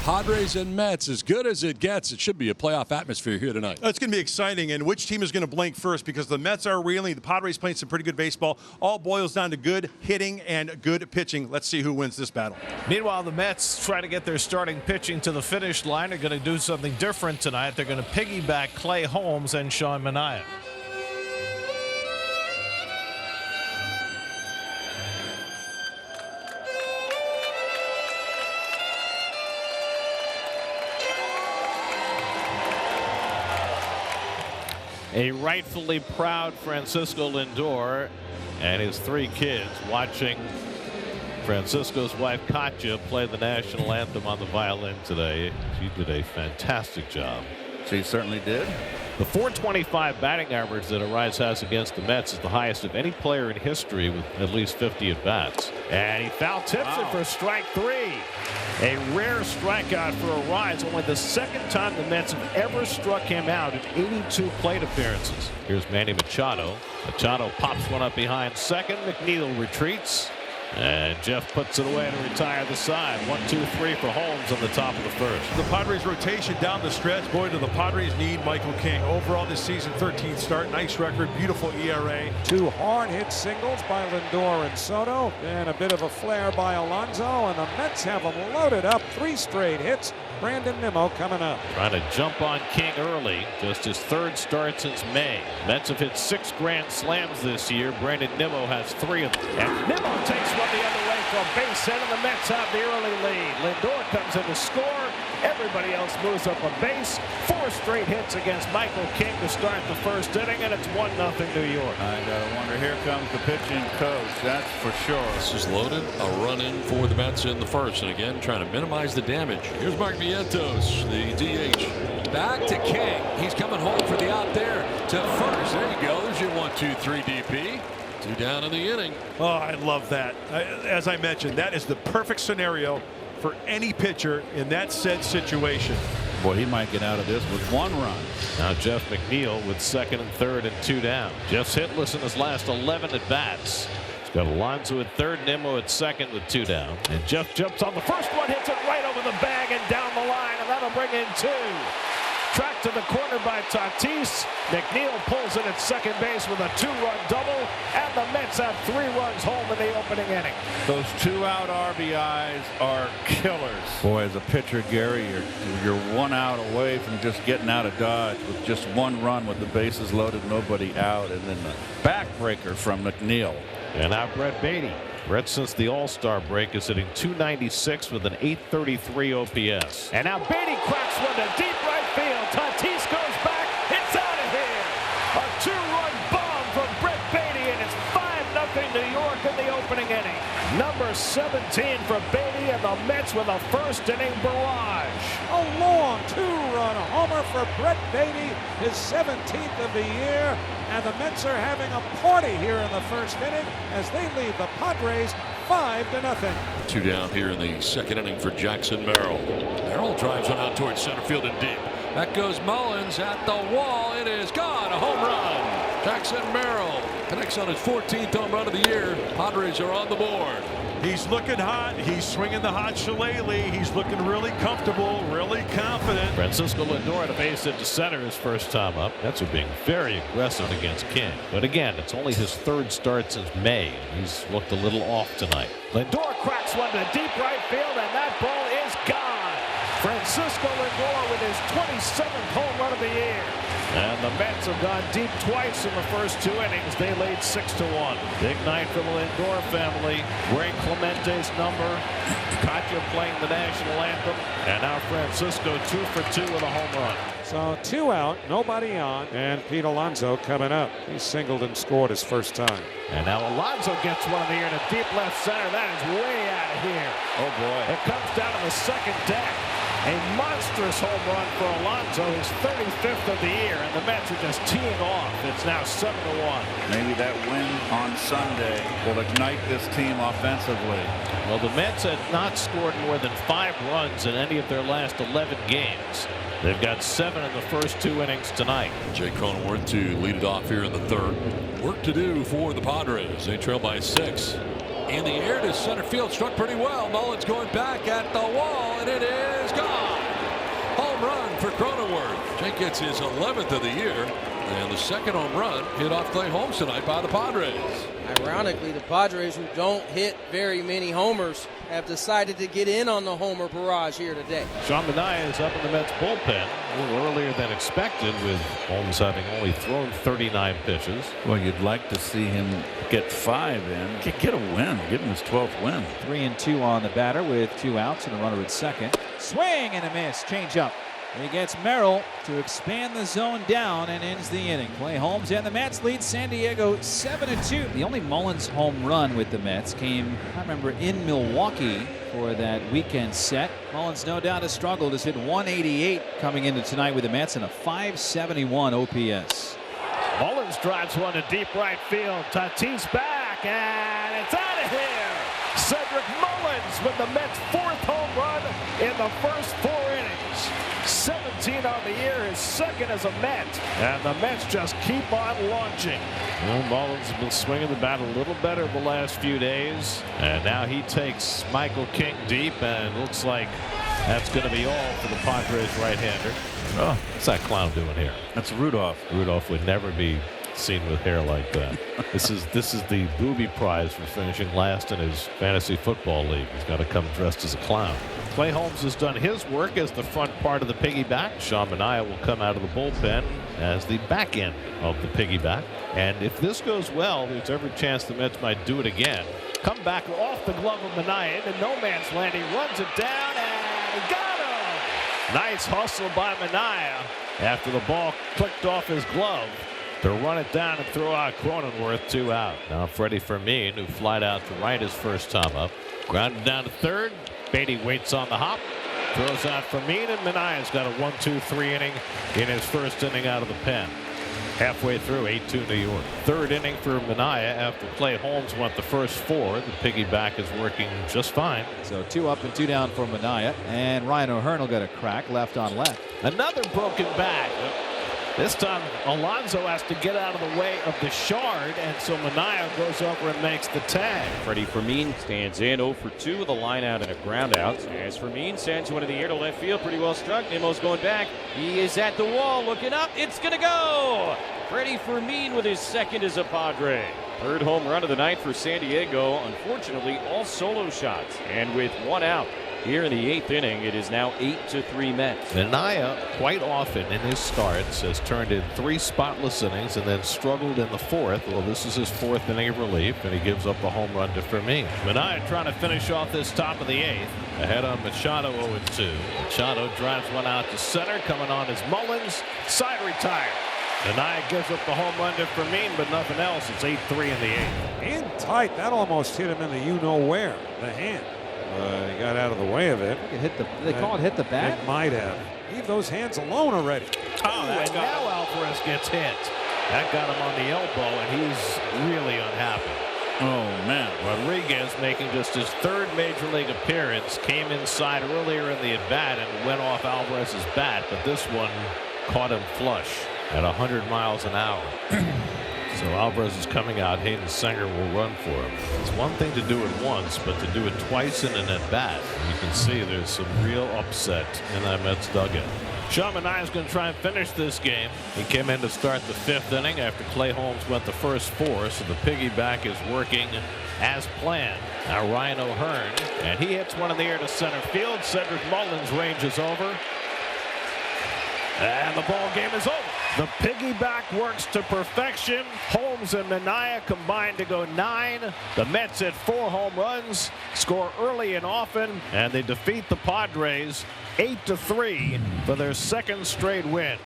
Padres and Mets, as good as it gets. It should be a playoff atmosphere here tonight. It's going to be exciting, and which team is going to blink first, because the Mets are reeling. The Padres playing some pretty good baseball. All boils down to good hitting and good pitching. Let's see who wins this battle. Meanwhile, the Mets try to get their starting pitching to the finish line. They're going to do something different tonight. They're going to piggyback Clay Holmes and Sean Manaea. A rightfully proud Francisco Lindor and his 3 kids watching Francisco's wife Katya play the national anthem on the violin today. She did a fantastic job. She certainly did. The .425 batting average that Arise has against the Mets is the highest of any player in history with at least 50 at bats. And he foul tips it for strike 3. A rare strikeout for Arise. Only the second time the Mets have ever struck him out in 82 plate appearances. Here's Manny Machado. Machado pops one up behind second. McNeil retreats. And Jeff puts it away to retire the side. 1-2-3 for Holmes on the top of the first. The Padres rotation down the stretch. Boy, do the Padres need Michael King. Overall this season, 13th start. Nice record. Beautiful ERA. 2 hard-hit singles by Lindor and Soto. And a bit of a flare by Alonso. And the Mets have them loaded up. 3 straight hits. Brandon Nimmo coming up. Trying to jump on King early. Just his 3rd start since May. Mets have hit 6 grand slams this year. Brandon Nimmo has 3 of them. And Nimmo takes one the other way for a base hit, and the Mets have the early lead. Lindor comes in to score. Everybody else moves up a base. 4 straight hits against Michael King to start the first inning, and it's 1-0 New York. I gotta wonder, here comes the pitching coach, that's for sure. This is loaded. A run in for the Mets in the first. And again, trying to minimize the damage. Here's Mark Vientos, the DH. Back to King. He's coming home for the out there to first. There you go. There's your 1-2-3 DP. 2 down in the inning. Oh, I love that. As I mentioned, that is the perfect scenario for any pitcher in that said situation. Boy, he might get out of this with 1 run. Now Jeff McNeil with 2nd and 3rd and 2 down. Jeff's hitless in his last 11 at bats. He's got Alonso at 3rd, Nimmo at 2nd with 2 down. And Jeff jumps on the first one, hits it right over the bag and down the line, and that'll bring in 2. Tracked to the corner by Tatis. McNeil pulls it at second base with a 2-run double, and the Mets have 3 runs home in the opening inning. Those 2-out RBIs are killers. Boy, as a pitcher, Gary, you're 1 out away from just getting out of Dodge with just 1 run with the bases loaded, nobody out, and then the backbreaker from McNeil. And now Brett Beatty. Brett, since the All-Star break, is hitting .296 with an .833 OPS. And now Beatty cracks one to deep right field. Tatis goes back. It's out of here. A 2-run bomb from Brett Beatty, and it's 5-0 New York in the opening inning. Number 17 for Beatty, and the Mets with a first-inning barrage. A long 2-run homer for Brett Beatty, his 17th of the year. And the Mets are having a party here in the first inning as they lead the Padres 5-0. 2 down here in the 2nd inning for Jackson Merrill. Merrill drives one out towards center field and deep. That goes Mullins at the wall. It is gone. A home run. Jackson Merrill connects on his 14th home run of the year. Padres are on the board. He's looking hot. He's swinging the hot shillelagh. He's looking really comfortable, really confident. Francisco Lindor at a base hit to center his first time up. Mets are being very aggressive against King. But again, it's only his 3rd start since May. He's looked a little off tonight. Lindor cracks one to deep right field, and that ball is gone. Francisco Lindor with his 27th home run of the year. And the Mets have gone deep twice in the first 2 innings. They lead 6-1. Big night for the Lindor family. Wearing Clemente's number. Katya playing the national anthem. And now Francisco 2 for 2 with a home run. So 2 out, nobody on, and Pete Alonso coming up. He singled and scored his first time. And now Alonso gets one in the air to deep left center. That is way out of here. Oh, boy. It comes down to the second deck. A monstrous home run for Alonso, his 35th of the year, and the Mets are just teeing off. It's now 7-1. Maybe that win on Sunday will ignite this team offensively. Well, the Mets had not scored more than 5 runs in any of their last 11 games. They've got 7 in the first 2 innings tonight. Jay Cronenworth to lead it off here in the 3rd. Work to do for the Padres. They trail by 6. In the air to center field, struck pretty well. Mullins going back at the wall, and it is gone. think it's his 11th of the year, and the second home run hit off Clay Holmes tonight by the Padres. Ironically, the Padres, who don't hit very many homers, have decided to get in on the homer barrage here today. Sean Manaea is up in the Mets bullpen a little earlier than expected, with Holmes having only thrown 39 pitches. Well, you'd like to see him get 5 in. Get a win. Give him his 12th win. 3-2 on the batter with 2 outs and a runner at second. Swing and a miss. Change up. He gets Merrill to expand the zone down and ends the inning. Clay Holmes and the Mets lead San Diego 7-2. The only Mullins home run with the Mets came, I remember, in Milwaukee for that weekend set. Mullins no doubt has struggled. Has hit 188 coming into tonight with the Mets and a 571 OPS. Mullins drives one to deep right field. Tatis back, and it's out of here. Cedric Mullins with the Mets' 4th home run in the first 4 innings. 17 on the year, his second as a Met, and the Mets just keep on launching. Well, Mullins has been swinging the bat a little better the last few days, and now he takes Michael King deep, and it looks like that's going to be all for the Padres right-hander. Oh, what's that clown doing here? That's Rudolph. Rudolph would never be seen with hair like that. This is the booby prize for finishing last in his fantasy football league. He's got to come dressed as a clown. Clay Holmes has done his work as the front part of the piggyback. Sean Manaea will come out of the bullpen as the back end of the piggyback. And if this goes well, there's every chance the Mets might do it again. Come back off the glove of Manaea into no man's land. He runs it down and got him. Nice hustle by Manaea after the ball clicked off his glove to run it down and throw out Cronenworth. 2 out. Now Freddie Fermin, who flied out to right his first time up, grounded down to third. Beatty waits on the hop, throws out Fermin, and Manaea's got a 1-2-3 inning in his first inning out of the pen. Halfway through, 8-2 New York. 3rd inning for Manaea after Clay Holmes went the first 4. The piggyback is working just fine. So 2 up and 2 down for Manaea, and Ryan O'Hearn will get a crack left on left. Another broken bat. This time Alonso has to get out of the way of the shard, and so Manaea goes over and makes the tag. Freddie Fermin stands in 0 for 2 with a line out and a ground out. As Fermin sends one in the air to left field, pretty well struck. Nimmo's going back. He is at the wall, looking up. It's going to go. Freddie Fermin with his 2nd as a Padre. 3rd home run of the night for San Diego. Unfortunately, all solo shots. And with 1 out here in the 8th inning, it is now 8-3 Mets. Manaea quite often in his starts has turned in 3 spotless innings and then struggled in the 4th. Well, this is his 4th inning of relief, and he gives up a home run to Fermin. Manaea trying to finish off this top of the 8th. Ahead on Machado, 0-2. Machado drives one out to center. Coming on is Mullins. Side retired. Manaea gives up the home run to Fermin, but nothing else. It's 8-3 in the 8th. In tight. That almost hit him in the you-know-where, the hand. He got out of the way of it. They call it hit the bat? It might have. Leave those hands alone already. Oh, and now Alvarez gets hit. That got him on the elbow, and he's really unhappy. Oh, man. Rodriguez, making just his 3rd major league appearance, came inside earlier in the at-bat and went off Alvarez's bat, but this one caught him flush at 100 miles an hour. So Alvarez is coming out. Hayden Senger will run for him. It's one thing to do it once, but to do it twice in an at-bat, you can see there's some real upset in that Mets dugout. Sean Manaea is going to try and finish this game. He came in to start the 5th inning after Clay Holmes went the first 4, so the piggyback is working as planned. Now Ryan O'Hearn, and he hits one in the air to center field. Cedric Mullins ranges over, and the ball game is over. The piggyback works to perfection. Holmes and Manaea combined to go 9. The Mets hit 4 home runs, score early and often, and they defeat the Padres 8-3 for their 2nd straight win.